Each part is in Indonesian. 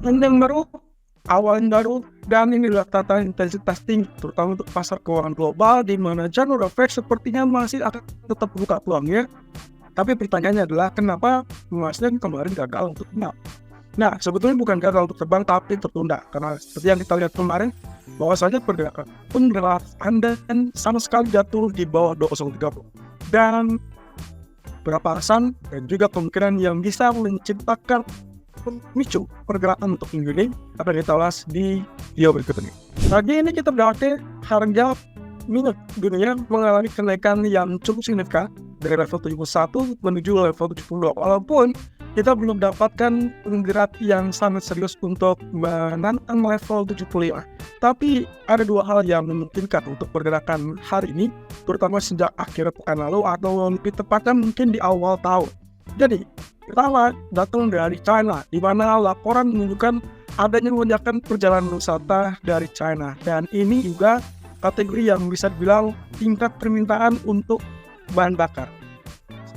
yang baru, awal yang baru, dan ini adalah tatanan intensitas tinggi, terutama untuk pasar keuangan global, di mana January Fed sepertinya masih akan tetap buka peluangnya. Tapi pertanyaannya adalah kenapa Nasdem kemarin gagal untuk terbang? Nah, sebetulnya bukan gagal untuk terbang, tapi tertunda. Karena seperti yang kita lihat kemarin, bahwasanya pergerakan pun relatif dan sama sekali jatuh di bawah 2030. Dan beberapa alasan dan juga kemungkinan yang bisa menciptakan pemicu pergerakan untuk minggu ini akan kita ulas di video berikut ini. Pagi ini kita berarti harga minyak dunia mengalami kenaikan yang cukup signifikan dari level 71 menuju level 72, walaupun kita belum dapatkan penggerak yang sangat serius untuk menantang level 75. Tapi ada dua hal yang memungkinkan untuk pergerakan hari ini, terutama sejak akhir pekan lalu atau lebih tepatnya mungkin di awal tahun. Jadi, pertama datang dari China, di mana laporan menunjukkan adanya lonjakan perjalanan wisata dari China, dan ini juga kategori yang bisa dibilang tingkat permintaan untuk bahan bakar.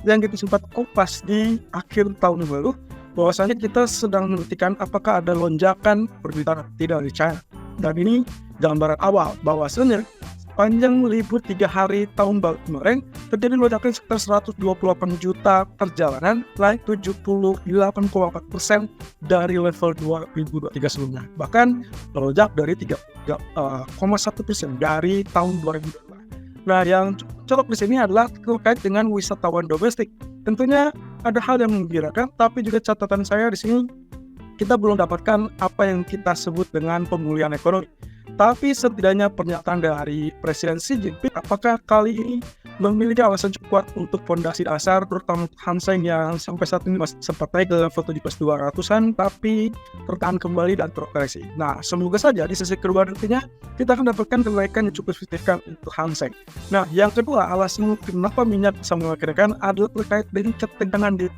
Yang kita sempat kupas di akhir tahun lalu, bahwasanya kita sedang menantikan apakah ada lonjakan permintaan tidak dari China. Dan ini gambaran awal bahwasanya panjang libur 3 hari tahun baru kemarin terjadi lonjakan sekitar 128 juta perjalanan, naik 78,4% dari level 2023 sebelumnya. Bahkan melonjak dari 3,1% dari tahun 2022. Nah, yang cocok di sini adalah terkait dengan wisatawan domestik. Tentunya ada hal yang menggembirakan, tapi juga catatan saya di sini kita belum dapatkan apa yang kita sebut dengan pemulihan ekonomi. Tapi setidaknya pernyataan dari Presiden Xi Jinping apakah kali ini memiliki alasan cukup kuat untuk fondasi dasar, terutama Hang Seng yang sampai saat ini masih sempat naik ke level 17.200-an, tapi tertahan kembali dan terkoreksi. Nah, semoga saja di sisi kedua nantinya kita akan dapatkan kenaikan yang cukup signifikan untuk Hang Seng. Nah, yang kedua, alasan kenapa minyak bisa mengakibatkan adalah terkait dengan ketegangan di.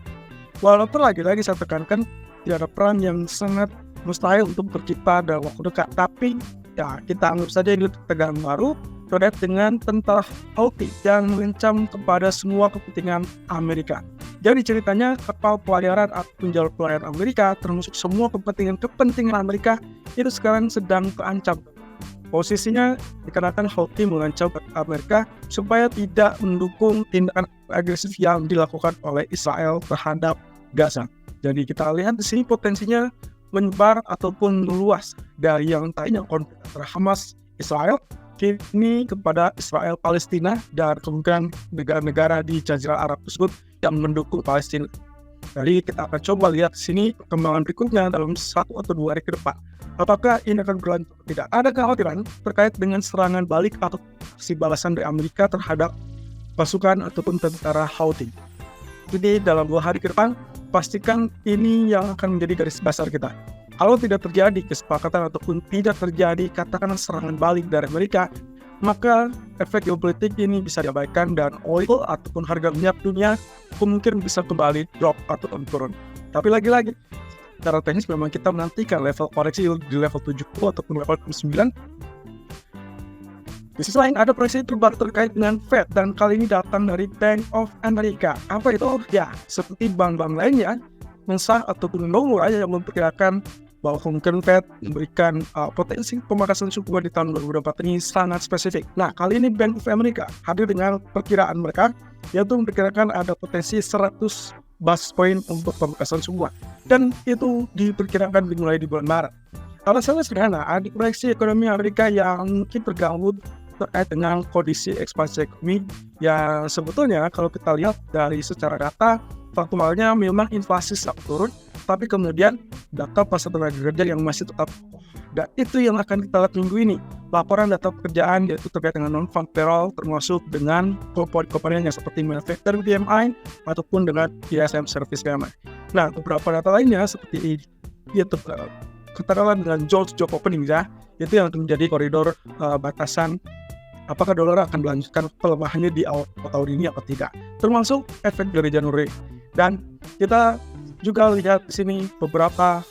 Walaupun lagi-lagi saya tekankan tidak ada peran yang sangat mustahil untuk tercipta dalam waktu dekat, tapi ya kita anggap saja ini ketegangan baru terkait dengan tentara Houthi yang mengancam kepada semua kepentingan Amerika. Jadi ceritanya kapal pelayaran atau jalur pelayaran Amerika, termasuk semua kepentingan Amerika, itu sekarang sedang terancam. Posisinya dikarenakan Houthi mengancam Amerika supaya tidak mendukung tindakan agresif yang dilakukan oleh Israel terhadap Gaza. Jadi kita lihat di sini potensinya menyebar ataupun meluas dari yang tadinya konflik antara Hamas Israel kini kepada Israel Palestina dan kemungkinan negara-negara di Jazirah Arab tersebut yang mendukung Palestina. Jadi kita akan coba lihat di sini perkembangan berikutnya dalam 1 atau 2 hari ke depan. Apakah ini akan berlanjut atau tidak? Ada kekhawatiran terkait dengan serangan balik atau aksi balasan dari Amerika terhadap pasukan ataupun tentara Houthi. Jadi dalam 2 hari ke depan, pastikan ini yang akan menjadi garis besar kita. Kalau tidak terjadi kesepakatan ataupun tidak terjadi katakanlah serangan balik dari Amerika, maka efek geopolitik ini bisa diabaikan dan oil ataupun harga minyak dunia kemungkinan bisa kembali drop atau turun. Tapi lagi-lagi, secara teknis memang kita menantikan level koreksi di level 70 ataupun level 9. Di sisi lain ada proyeksi terbaru terkait dengan Fed dan kali ini datang dari Bank of America. Apa itu? Ya, seperti bank-bank lainnya, mensah ataupun nomor yang memperkirakan bahwa kemungkinan Fed memberikan potensi pemangkasan suku bunga di tahun 2024 ini sangat spesifik. Nah, kali ini Bank of America hadir dengan perkiraan mereka, yaitu memperkirakan ada potensi 100 basis point untuk pemangkasan suku bunga. Dan itu diperkirakan dimulai di bulan Maret. Alasannya sederhana, ada proyeksi ekonomi Amerika yang mungkin terganggu terkait dengan kondisi ekspansi ekonomi yang sebetulnya kalau kita lihat dari secara data faktualnya memang inflasi sedang turun, tapi kemudian data pasar tenaga kerja yang masih tetap, dan itu yang akan kita lihat minggu ini, laporan data pekerjaan yaitu terkait dengan non-farm payroll termasuk dengan komponen yang seperti manufacturing PMI ataupun dengan ISM service PMI. Nah, beberapa data lainnya seperti yaitu katakanlah dengan Jones Job Opening ya, itu yang akan menjadi koridor batasan apakah dolar akan melanjutkan pelemahannya di awal tahun ini atau tidak, termasuk efek dari Januari. Dan kita juga lihat di sini beberapa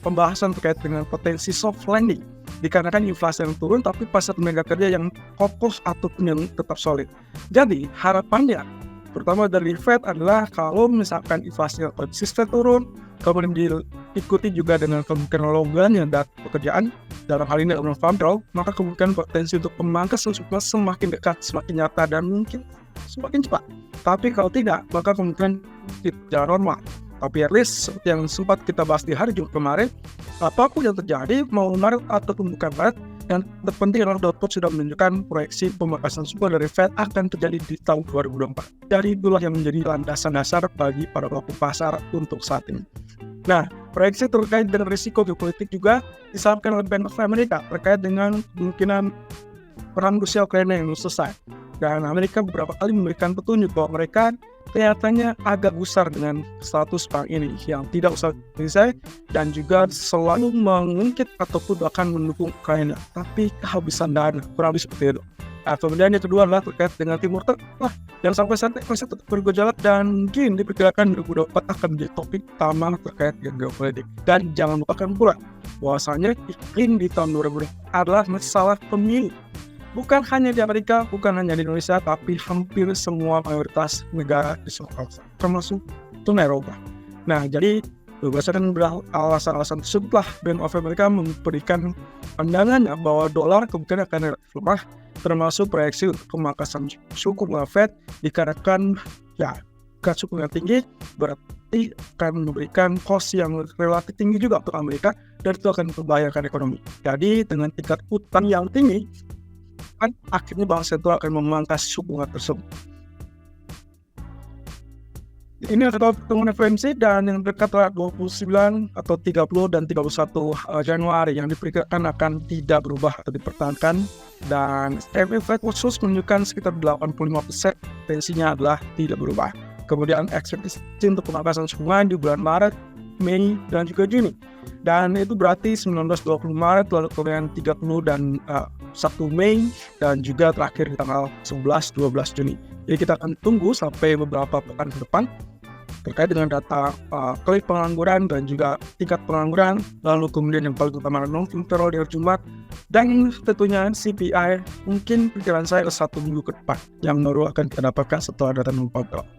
pembahasan terkait dengan potensi soft landing dikarenakan inflasi yang turun tapi pasar tenaga kerja yang kokoh ataupun yang tetap solid. Jadi harapannya pertama dari Fed adalah kalau misalkan inflasinya konsisten turun, kemudian diikuti juga dengan kemungkinan longgarnya data pekerjaan, dalam hal ini dalam farm, maka kemungkinan potensi untuk pemangkasan suku bunga semakin dekat, semakin nyata, dan mungkin semakin cepat. Tapi kalau tidak, maka kemungkinan tidak normal. Tapi at least seperti yang sempat kita bahas di hari Jumat kemarin, apapun yang terjadi, mau Maret ataupun bukan Maret, yang terpenting adalah Dot sudah menunjukkan proyeksi pemangkasan suku dari Fed akan terjadi di tahun 2024. Jadi itulah yang menjadi landasan dasar bagi para pelaku pasar untuk saat ini. Nah, proyeksi terkait dengan risiko geopolitik juga disampaikan oleh Bank of America terkait dengan kemungkinan perang Rusia Ukraina yang selesai. Dan Amerika beberapa kali memberikan petunjuk bahwa mereka kelihatannya agak gusar dengan status perang ini yang tidak usah selesai dan juga selalu mengungkit ataupun bahkan mendukung Ukraina, tapi kehabisan dana, kurang lebih seperti itu. Nah, kemudian yang kedua adalah terkait dengan Timur Tengah yang sampai saat ini masih tetap bergejolak dan mungkin diperkirakan 2024 akan menjadi topik utama terkait dengan geopolitik. Dan jangan lupakan pula bahwasanya iklim di tahun 2024 adalah masalah pemilu. Bukan hanya di Amerika, bukan hanya di Indonesia, tapi hampir semua mayoritas negara di seluruh kawasan, termasuk Eropa. Nah, jadi berdasarkan alasan-alasan tersebutlah Bank of America memberikan pandangannya bahwa dolar kemungkinan akan relatif lemah, termasuk proyeksi untuk pemangkasan suku bunga Fed dikarenakan tingkat suku bunga tinggi berarti akan memberikan cost yang relatif tinggi juga untuk Amerika dan itu akan membahayakan ekonomi. Jadi dengan tingkat utang yang tinggi, kan akhirnya bank sentral akan memangkas suku bunga tersebut. Ini adalah pertemuan FOMC dan yang dekat adalah 29 atau 30 dan 31 Januari yang diperkirakan akan tidak berubah atau dipertahankan, dan Fed khusus menunjukkan sekitar 85% tensinya adalah tidak berubah. Kemudian ekspektasi untuk pemangkasan suku bunga di bulan Maret, Mei, dan juga Juni. Dan itu berarti 19-20 Maret, lalu kemudian 30 dan 1 Mei, dan juga terakhir di tanggal 11-12 Juni. Jadi kita akan tunggu sampai beberapa pekan ke depan terkait dengan data kredit pengangguran dan juga tingkat pengangguran, lalu kemudian yang paling utama non-farm payroll di hari Jumat, dan tentunya CPI mungkin perkiraan saya 1 minggu ke depan yang baru akan kita dapatkan setelah data non-farm payroll.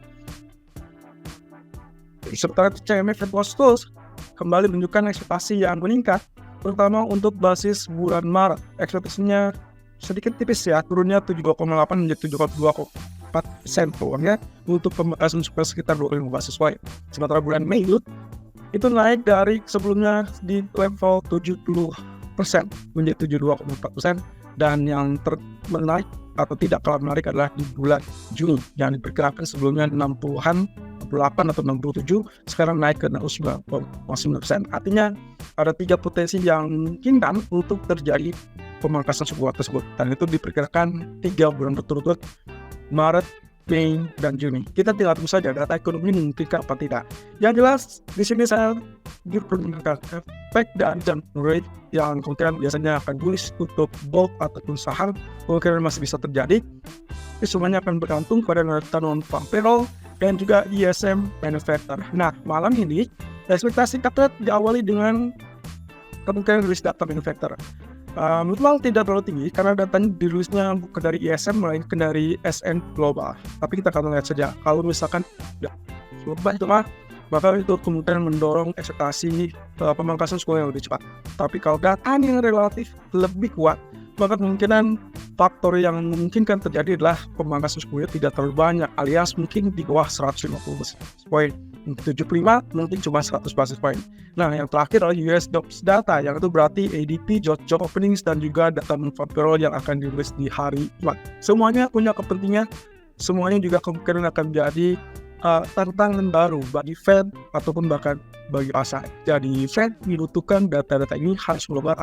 Sementara CME Fed Watch Tools kembali menunjukkan ekspektasi yang meningkat, terutama untuk basis bulan Maret. Ekspektasinya sedikit tipis ya, turunnya 7,8 menjadi 7,24% peluangnya untuk pemangkasan suku sekitar 25 basis point. Sementara bulan Mei itu naik dari sebelumnya di level 70% menjadi 72,4%, dan yang menaik atau tidak kalah menarik adalah di bulan Juni yang diperkirakan sebelumnya 60-an 68 atau 67, sekarang naik ke 69,9%. Artinya ada 3 potensi yang memungkinkan untuk terjadi pemangkasan suku bunga tersebut, dan itu diperkirakan 3 bulan berturut-turut, Maret, Mei, dan Juni. Kita tinggal tunggu saja data ekonomi memungkinkan apa tidak. Yang jelas di sini saya dipergunakan efek dan jump rate yang kemungkinan biasanya akan bullish untuk gold ataupun saham, kemungkinan masih bisa terjadi. Itu semuanya akan bergantung pada data non-farm payroll dan juga ISM manufacturer. Nah, malam ini ekspektasi kita diawali dengan kemungkinan rilis data manufacturer. Memang tidak terlalu tinggi karena datanya dirilisnya bukan dari ISM melainkan dari SN Global. Tapi kita akan lihat saja. Kalau misalkan lebih itu maka itu kemungkinan mendorong ekspektasi pemangkasan suku yang lebih cepat. Tapi kalau data yang relatif lebih kuat, maka kemungkinan faktor yang memungkinkan terjadi adalah pemangkasan suku bunga tidak terlalu banyak, alias mungkin di bawah 150 basis point. 75 mungkin cuma 100 basis point. Nah, yang terakhir adalah US Jobs Data, yang itu berarti ADP, job openings, dan juga data non-farm payroll yang akan dirilis di hari Jumat. Semuanya punya kepentingan, semuanya juga kemungkinan akan menjadi tantangan baru bagi Fed ataupun bahkan bagi pasar. Jadi Fed membutuhkan data-data ini harus melubar.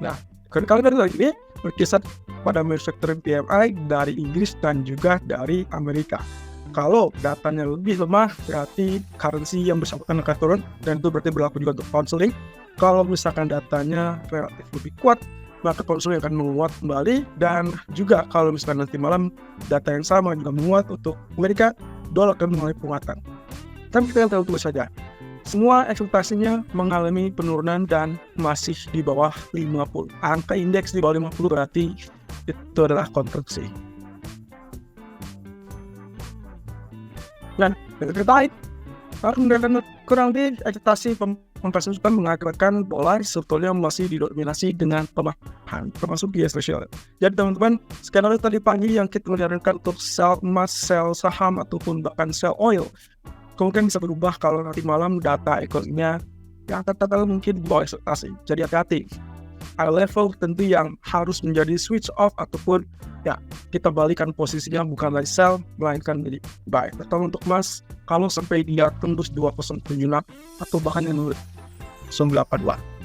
Nah, kali ini berkisar pada manufacturing PMI dari Inggris dan juga dari Amerika. Kalau datanya lebih lemah, berarti currency yang bersangkutan akan turun, dan itu berarti berlaku juga untuk counseling. Kalau misalkan datanya relatif lebih kuat, maka counseling akan menguat kembali, dan juga kalau misalkan nanti malam data yang sama juga menguat untuk Amerika, dolar akan mengalami penguatan. Tapi kita tahu saja, semua ekspektasinya mengalami penurunan dan masih di bawah 50. Angka indeks di bawah 50 berarti itu adalah kontraksi. Dan terkait kemudian kurang lebih ekspektasi pemasukan mengakibatkan bola sebetulnya masih didominasi dengan pemahaman termasuk US Treasury. Jadi teman-teman, skenario tadi pagi yang kita menyarankan untuk sell emas, sell saham ataupun bahkan sell oil kemungkinan bisa berubah kalau nanti malam data ekonominya yang katakan mungkin bawah ekspektasi. Jadi hati-hati. High level tentu yang harus menjadi switch off ataupun ya kita balikan posisinya bukan lagi sell melainkan menjadi buy. Atau untuk emas kalau sampai dia tembus 2,76 atau bahkan yang 982.